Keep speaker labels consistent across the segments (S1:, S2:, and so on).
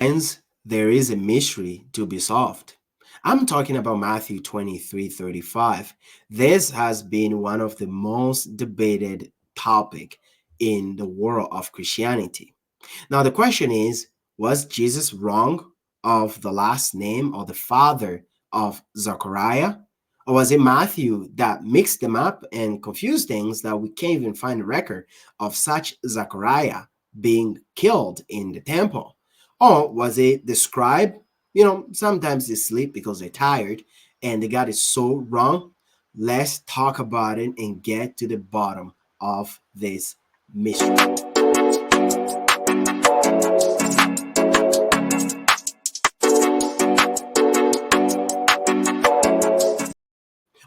S1: Hence, there is a mystery to be solved. I'm talking about Matthew 23:35. This has been one of the most debated topic in the world of Christianity. Now, the question is, was Jesus wrong of the last name or the father of Zachariah? Or was it Matthew that mixed them up and confused things that we can't even find a record of such Zachariah being killed in the temple? Or was it the scribe? Sometimes they sleep because they're tired and they got it so wrong. Let's talk about it and get to the bottom of this mystery.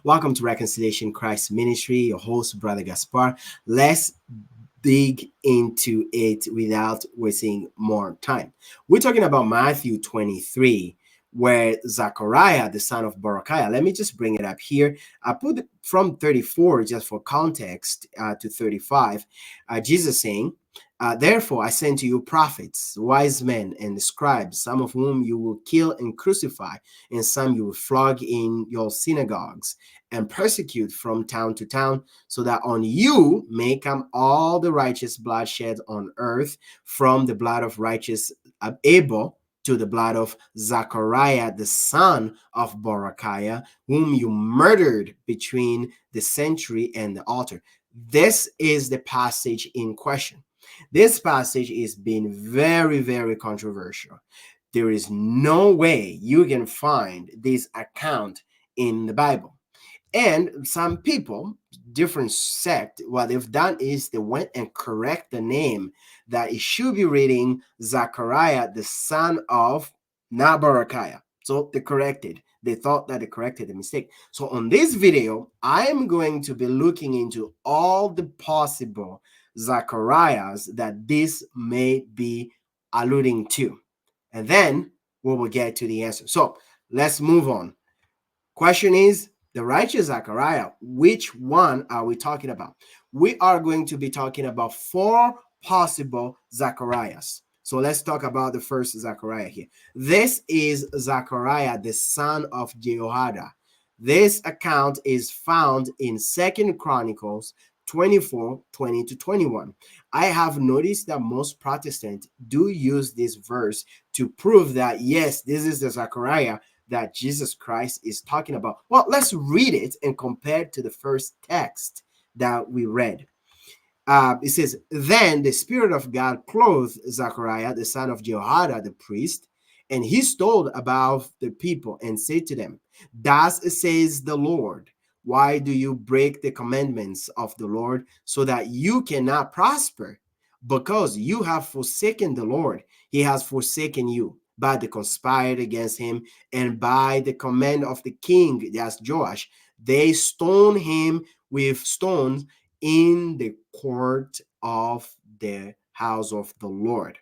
S1: Welcome to Reconciliation Christ Ministry, your host, Brother Gaspar. Let's dig into it without wasting more time. We're talking about Matthew 23, where Zachariah, the son of Barakiah, let me just bring it up here. I put it from 34 just for context to 35. Jesus saying, therefore, I send to you prophets, wise men, and scribes, some of whom you will kill and crucify, and some you will flog in your synagogues and persecute from town to town, so that on you may come all the righteous blood shed on earth, from the blood of righteous Abel to the blood of Zachariah, the son of Barakiah, whom you murdered between the sanctuary and the altar. This is the passage in question. This passage is being very, very controversial. There is no way you can find this account in the Bible. And some people, different sect, what they've done is they went and correct the name that it should be reading Zachariah, the son of Nabarakiah. So they corrected. They thought that they corrected the mistake. So on this video, I'm going to be looking into all the possible Zachariahs that this may be alluding to. And then we will get to the answer. So let's move on. Question is, the righteous Zachariah, which one are we talking about? We are going to be talking about four possible Zacharias. So let's talk about the first Zachariah here. This is Zachariah, the son of Jehoiada. This account is found in 2 Chronicles 24, 20 to 21. I have noticed that most Protestants do use this verse to prove that, yes, this is the Zachariah that Jesus Christ is talking about. Well, let's read it and compare it to the first text that we read. It says, then the Spirit of God clothed Zachariah, the son of Jehoiada, the priest, and he stood above the people and said to them, thus says the Lord, why do you break the commandments of the Lord so that you cannot prosper? Because you have forsaken the Lord, he has forsaken you. But they conspired against him, and by the command of the king, that's Joash, they stoned him with stones in the court of the house of the Lord.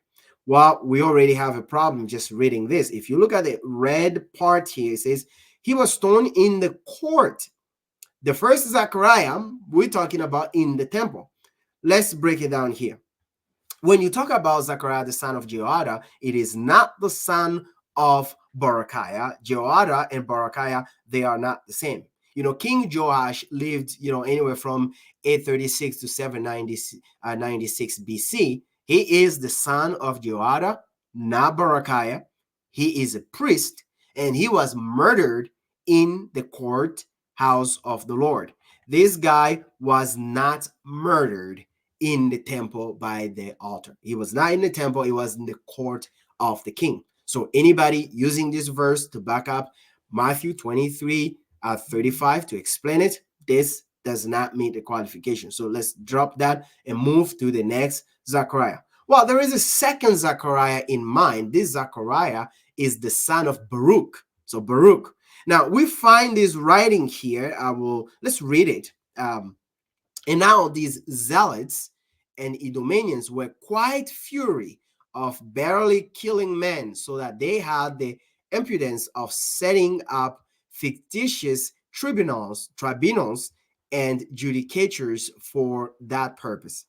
S1: Well, we already have a problem just reading this. If you look at the red part here, it says he was stoned in the court. The first Zechariah, we're talking about in the temple. Let's break it down here. When you talk about Zechariah, the son of Jehoiada, it is not the son of Barakiah. Jehoiada and Barakiah, they are not the same. King Joash lived, anywhere from 836 to 796 BC. He is the son of Jehoiada, not Barakiah. He is a priest, and he was murdered in the court house of the Lord. This guy was not murdered in the temple by the altar. He was not in the temple, he was in the court of the king. So anybody using this verse to back up Matthew 23, 35 to explain it, this does not meet the qualification. So let's drop that and move to the next Zechariah. Well, there is a second Zechariah in mind. This Zechariah is the son of Baruch. So Baruch. Now we find this writing here. Let's read it. And now these zealots and Idumeans were quite fury of barely killing men, so that they had the impudence of setting up fictitious tribunals, and judicatures for that purpose.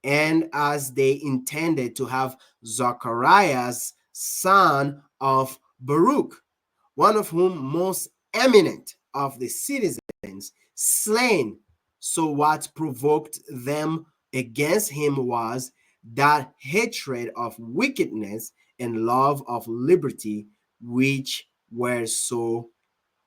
S1: And as they intended to have Zachariah's son of Baruch, one of whom most eminent of the citizens slain. So what provoked them against him was that hatred of wickedness and love of liberty which were so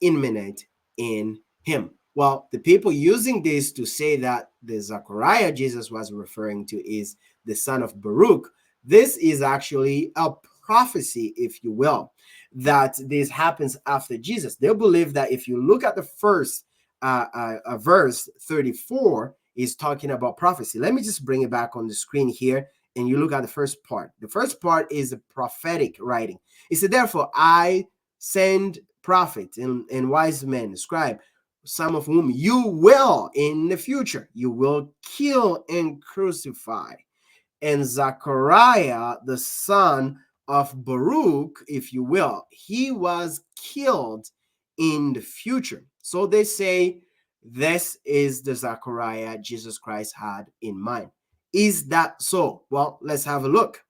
S1: imminent in him. Well, the people using this to say that the Zachariah Jesus was referring to is the son of Baruch, this is actually a prophecy, if you will, that this happens after Jesus. They believe that if you look at the first verse 34, is talking about prophecy. Let me just bring it back on the screen here, and you look at the first part. The first part is a prophetic writing. It said, therefore, I send prophets and wise men, scribe, some of whom you will in the future, you will kill and crucify. And Zachariah, the son of Baruch, if you will, he was killed in the future. So they say this is the Zachariah Jesus Christ had in mind. Is that so? Well, let's have a look.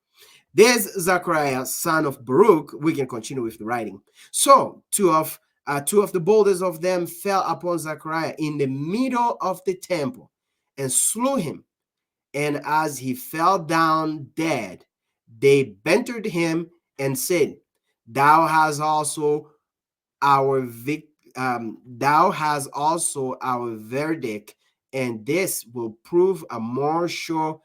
S1: There's Zachariah, son of Baruch. We can continue with the writing. So two of the boulders of them fell upon Zachariah in the middle of the temple and slew him. And as he fell down dead, they bantered him and said, "Thou hast also our thou hast also our verdict, and this will prove a more sure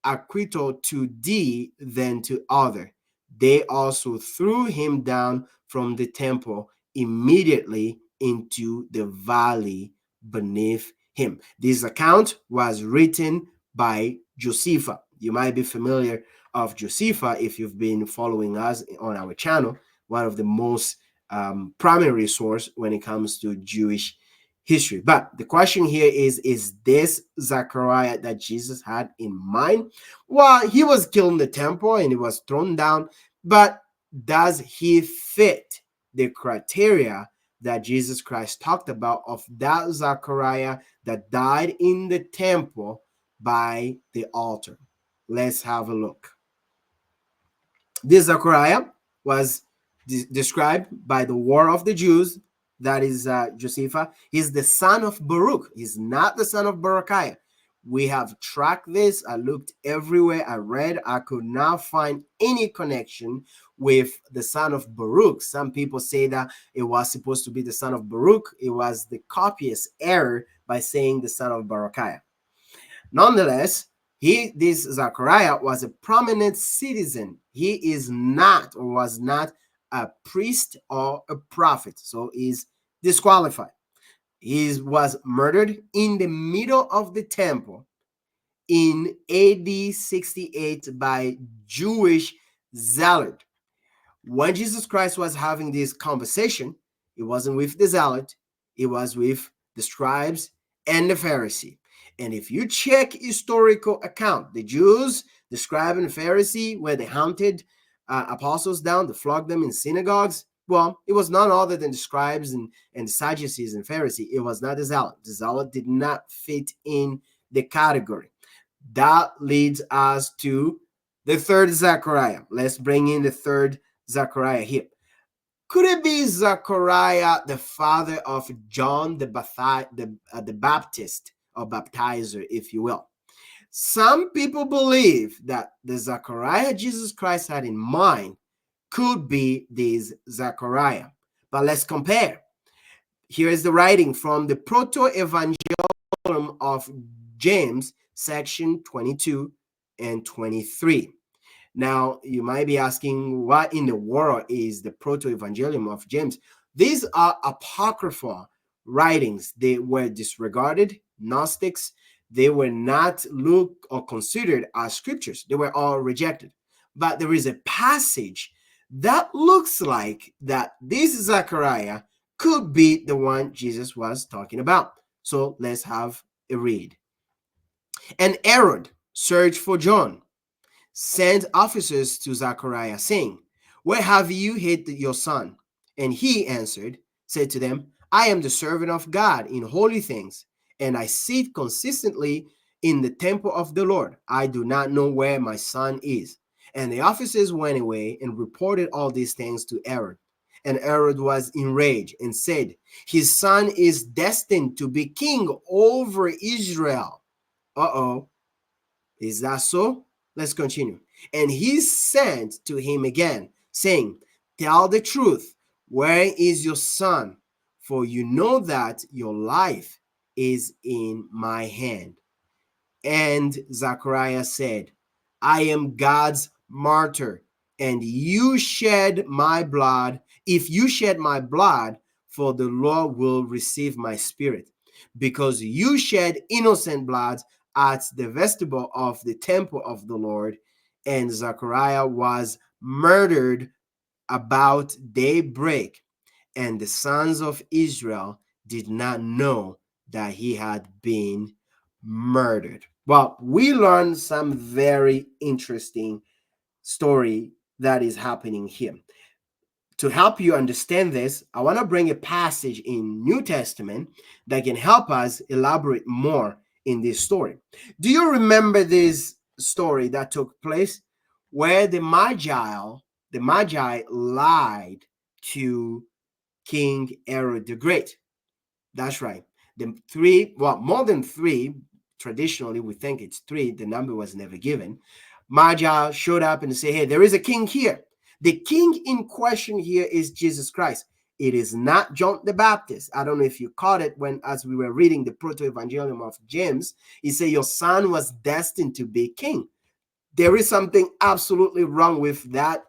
S1: acquittal to thee than to other." They also threw him down from the temple immediately into the valley beneath him. This account was written by Josephus. You might be familiar of Josephus if you've been following us on our channel, one of the most primary source when it comes to Jewish history. But the question here is this Zachariah that Jesus had in mind? Well, he was killed in the temple and he was thrown down, but does he fit the criteria that Jesus Christ talked about of that Zachariah that died in the temple by the altar? Let's have a look. This Zechariah was described by the war of the Jews. That is Josephus. He's the son of Baruch. He's not the son of Berechiah. We have tracked this. I looked everywhere. I read. I could not find any connection with the son of Baruch. Some people say that it was supposed to be the son of Baruch. It was the copyist error by saying the son of Berechiah. Nonetheless, this Zachariah was a prominent citizen. He is not or was not a priest or a prophet, so is disqualified. He was murdered in the middle of the temple in AD 68 by Jewish zealot. When Jesus Christ was having this conversation, it wasn't with the zealot, it was with the scribes and the Pharisee. And if you check historical account, the Jews, the scribe and the Pharisee, where they hunted apostles down to flog them in synagogues, well, it was none other than the scribes and the Sadducees and Pharisees. It was not the zealot. The zealot did not fit in the category. That leads us to the third Zechariah. Let's bring in the third Zechariah here. Could it be Zechariah, the father of John the Baptist, or baptizer, if you will? Some people believe that the Zechariah Jesus Christ had in mind could be this Zechariah. But let's compare. Here is the writing from the Proto-Evangelium of James, section 22 and 23. Now, you might be asking, what in the world is the Proto-Evangelium of James? These are apocryphal writings. They were disregarded, Gnostics. They were not looked or considered as scriptures. They were all rejected. But there is a passage that looks like that this Zechariah could be the one Jesus was talking about. So let's have a read. And Herod searched for John, sent officers to Zachariah, saying, "Where have you hid your son?" And he answered, said to them, "I am the servant of God in holy things, and I sit consistently in the temple of the Lord. I do not know where my son is." And the officers went away and reported all these things to Herod. And Herod was enraged and said, his son is destined to be king over Israel. Uh-oh. Is that so? Let's continue. And he sent to him again, saying, tell the truth. Where is your son? For you know that your life is in my hand. And Zachariah said, I am God's martyr, and you shed my blood. If you shed my blood, for the Lord will receive my spirit, because you shed innocent blood at the vestibule of the temple of the Lord. And Zachariah was murdered about daybreak, and the sons of Israel did not know that he had been murdered. Well, we learn some very interesting story that is happening here. To help you understand this, I want to bring a passage in New Testament that can help us elaborate more in this story. Do you remember this story that took place where the Magi lied to King Herod the Great? That's right. The three, well, more than three, traditionally we think it's three, the number was never given. Magi showed up and say, hey, there is a king here. The king in question here is Jesus Christ. It is not John the Baptist. I don't know if you caught it when, as we were reading the proto-evangelium of James, he said, your son was destined to be king. There is something absolutely wrong with that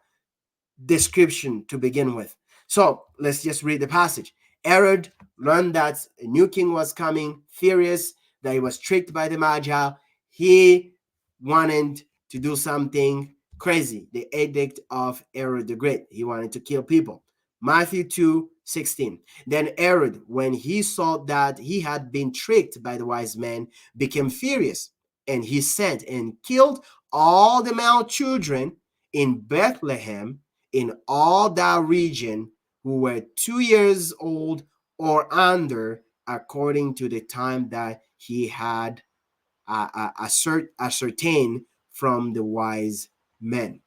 S1: description to begin with. So let's just read the passage. Herod learned that a new king was coming, furious that he was tricked by the Magi. He wanted to do something crazy, the edict of Herod the Great. He wanted to kill people. Matthew 2:16. Then Herod, when he saw that he had been tricked by the wise men, became furious, and he sent and killed all the male children in Bethlehem, in all that region, who were 2 years old or under, according to the time that he had ascertained from the wise men.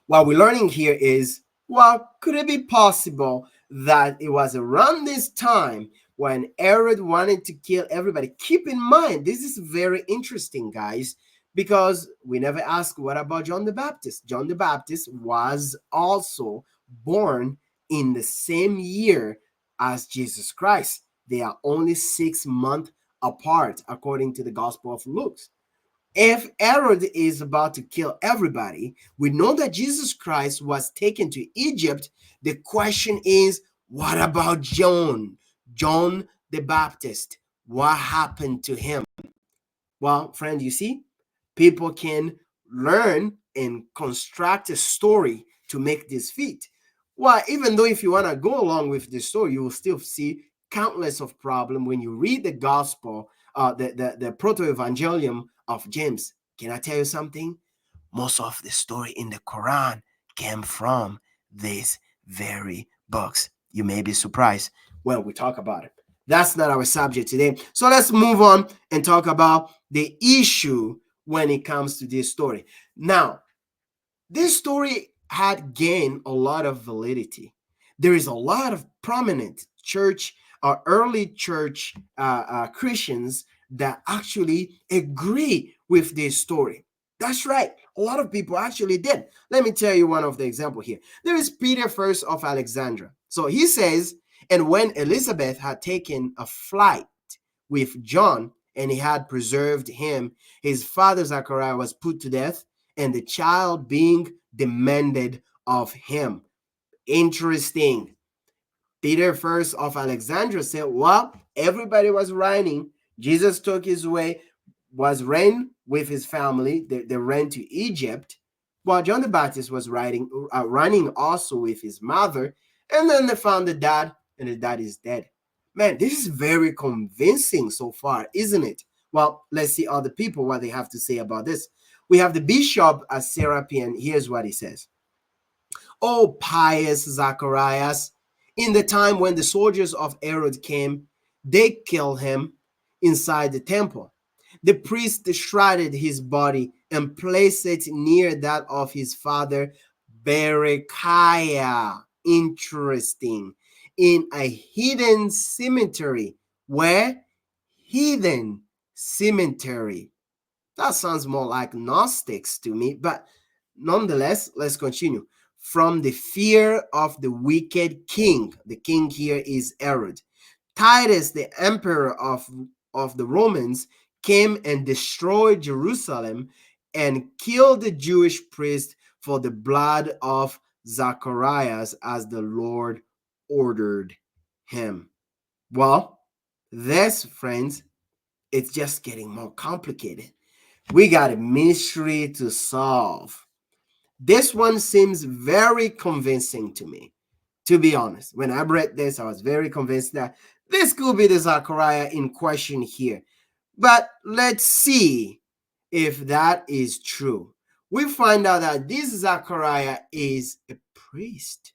S1: What we're learning here is, well, could it be possible that it was around this time when Herod wanted to kill everybody? Keep in mind, this is very interesting, guys, because we never ask, what about John the Baptist? John the Baptist was also born in the same year as Jesus Christ. They are only 6 months apart, according to the Gospel of Luke. If Herod is about to kill everybody, we know that Jesus Christ was taken to Egypt. The question is, what about John? John the Baptist. What happened to him? Well, friend, you see, people can learn and construct a story to make this fit. Well, even though if you want to go along with this story, you will still see countless of problems when you read the gospel, the proto-evangelium of James. Can I tell you something? Most of the story in the Quran came from these very books. You may be surprised when we talk about it. That's not our subject today. So let's move on and talk about the issue when it comes to this story. Now, this story had gained a lot of validity. There is a lot of prominent church or early church Christians that actually agree with this story. That's right. A lot of people actually did. Let me tell you one of the example here. There is Peter first of Alexandria. So he says, and when Elizabeth had taken a flight with John and he had preserved him, his father Zachariah was put to death, and the child being demanded of him. Interesting. Peter first of Alexandria said, well, everybody was reigning. Jesus took his way, was reigned with his family. They ran to Egypt. While John the Baptist was running also with his mother. And then they found the dad, and the dad is dead. Man, this is very convincing so far, isn't it? Well, let's see other people what they have to say about this. We have the bishop as Serapion. Here's what he says. O pious Zacharias, in the time when the soldiers of Herod came, they killed him inside the temple. The priest shrouded his body and placed it near that of his father Berechiah. Interesting. In a hidden cemetery. Where? Hidden cemetery. That sounds more like Gnostics to me, but nonetheless, let's continue. From the fear of the wicked king, the king here is Herod. Titus, the emperor of the Romans, came and destroyed Jerusalem and killed the Jewish priest for the blood of Zacharias as the Lord ordered him. Well, this, friends, it's just getting more complicated. We got a mystery to solve. This one seems very convincing to me, to be honest. When I read this, I was very convinced that this could be the Zachariah in question here. But let's see if that is true. We find out that this Zachariah is a priest.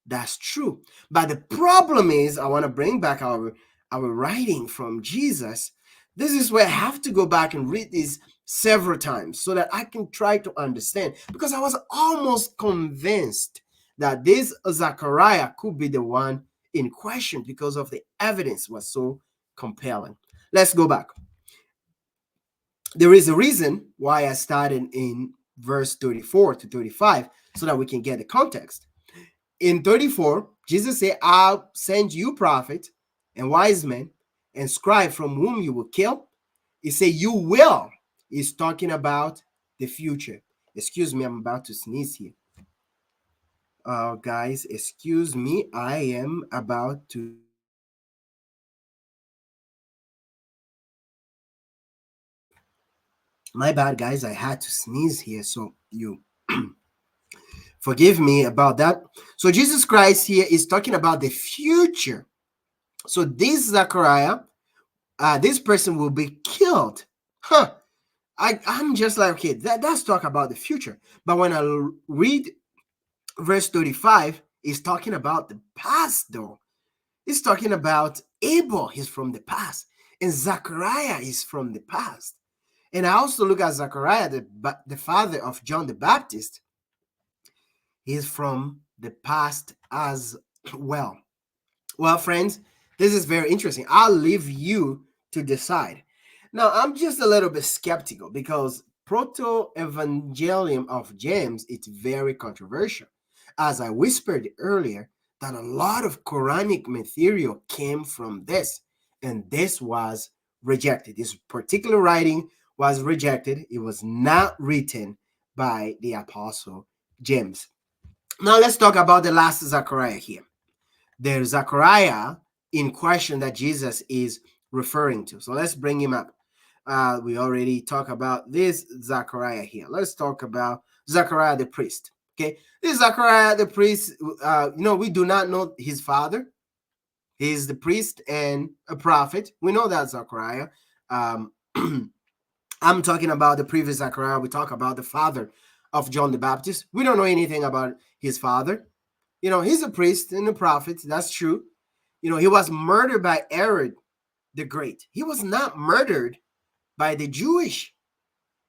S1: That's true. But the problem is, I want to bring back our writing from Jesus. This is where I have to go back and read this several times so that I can try to understand. Because I was almost convinced that this Zachariah could be the one in question because of the evidence was so compelling. Let's go back. There is a reason why I started in verse 34 to 35 so that we can get the context. In 34, Jesus said, I'll send you prophet and wise men and scribe from whom you will kill. He said, you will. He's talking about the future. Excuse me, I'm about to sneeze here. Guys, excuse me. I am about to. My bad, guys. I had to sneeze here. So you forgive me about that. So Jesus Christ here is talking about the future. So this Zachariah, this person will be killed. Huh. I'm just like, okay, that's talk about the future. But when I read verse 35, it's talking about the past, though. It's talking about Abel, he's from the past, and Zachariah is from the past. And I also look at Zachariah, the father of John the Baptist. He's from the past as well. Well, friends, this is very interesting. I'll leave you to decide. Now, I'm just a little bit skeptical because proto-evangelium of James, it's very controversial. As I whispered earlier, that a lot of Quranic material came from this, and this was rejected. This particular writing was rejected. It was not written by the apostle James. Now, let's talk about the last Zechariah here. The Zechariah in question that Jesus is referring to. So let's bring him up. We already talked about this Zechariah here. Let's talk about Zechariah the priest. Okay, this Zechariah the priest, we do not know his father. He's the priest and a prophet. We know that Zechariah. I'm talking about the previous Zechariah. We talk about the father of John the Baptist. We don't know anything about his father. He's a priest and a prophet. That's true. He was murdered by Herod the Great. He was not murdered by the Jewish.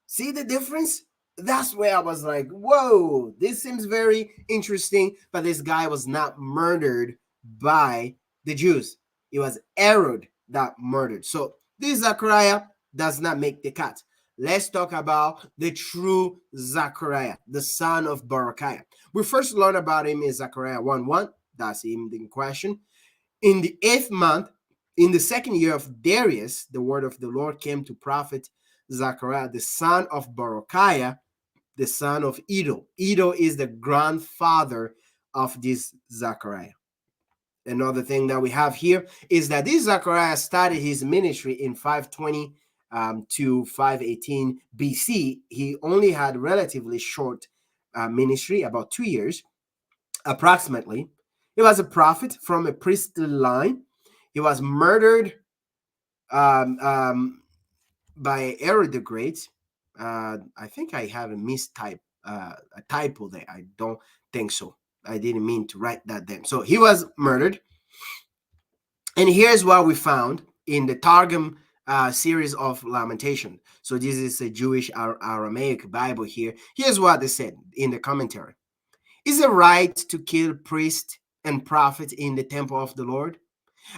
S1: See the difference? That's where I was like, whoa, this seems very interesting. But this guy was not murdered by the Jews. It was Herod that murdered. So this Zechariah does not make the cut. Let's talk about the true Zechariah, the son of Berechiah. We first learn about him in Zechariah 1:1. That's him in question. In the 8th month, in the 2nd year of Darius, the word of the Lord came to prophet Zechariah, the son of Berechiah, the son of Iddo. Iddo is the grandfather of this Zechariah. Another thing that we have here is that this Zechariah started his ministry in 520 to 518 BC. He only had relatively short ministry, about 2 years, approximately. He was a prophet from a priestly line. He was murdered by Herod the Great. I think I have a mistype, a typo there. I don't think so. I didn't mean to write that down. So he was murdered. And here's what we found in the Targum series of lamentation. So this is a Jewish Aramaic Bible here. Here's what they said in the commentary. Is it right to kill priests and prophets in the temple of the Lord?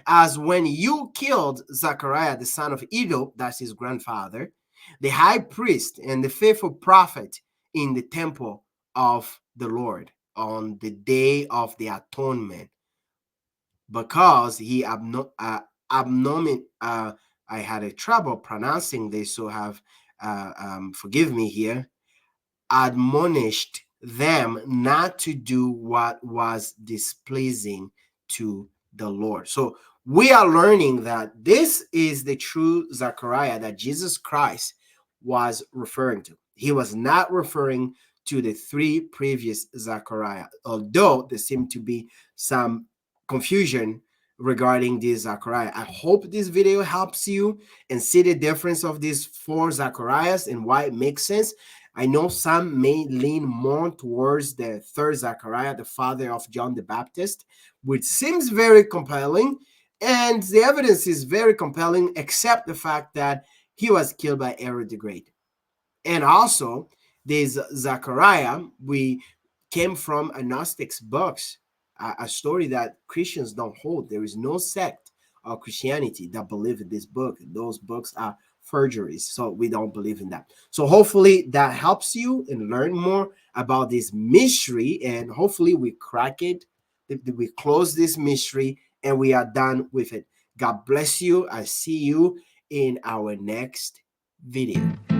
S1: As when you killed Zachariah, the son of Edo, that's his grandfather, the high priest and the faithful prophet in the temple of the Lord on the day of the atonement, because he abnomin I had a trouble pronouncing this, so have forgive me here, admonished them not to do what was displeasing to the Lord. So we are learning that this is the true Zechariah that Jesus Christ was referring to. He was not referring to the three previous Zechariah, although there seemed to be some confusion regarding this Zechariah. I hope this video helps you and see the difference of these four Zechariahs and why it makes sense. I know some may lean more towards the third Zechariah, the father of John the Baptist, which seems very compelling. And the evidence is very compelling, except the fact that he was killed by Herod the Great. And also, there's Zechariah, we came from a Gnostic's books, a story that Christians don't hold. There is no sect of Christianity that believe in this book. Those books are forgeries, so we don't believe in that. So hopefully that helps you and learn more about this mystery, and hopefully we crack it, we close this mystery, and we are done with it. God bless you. I see you in our next video.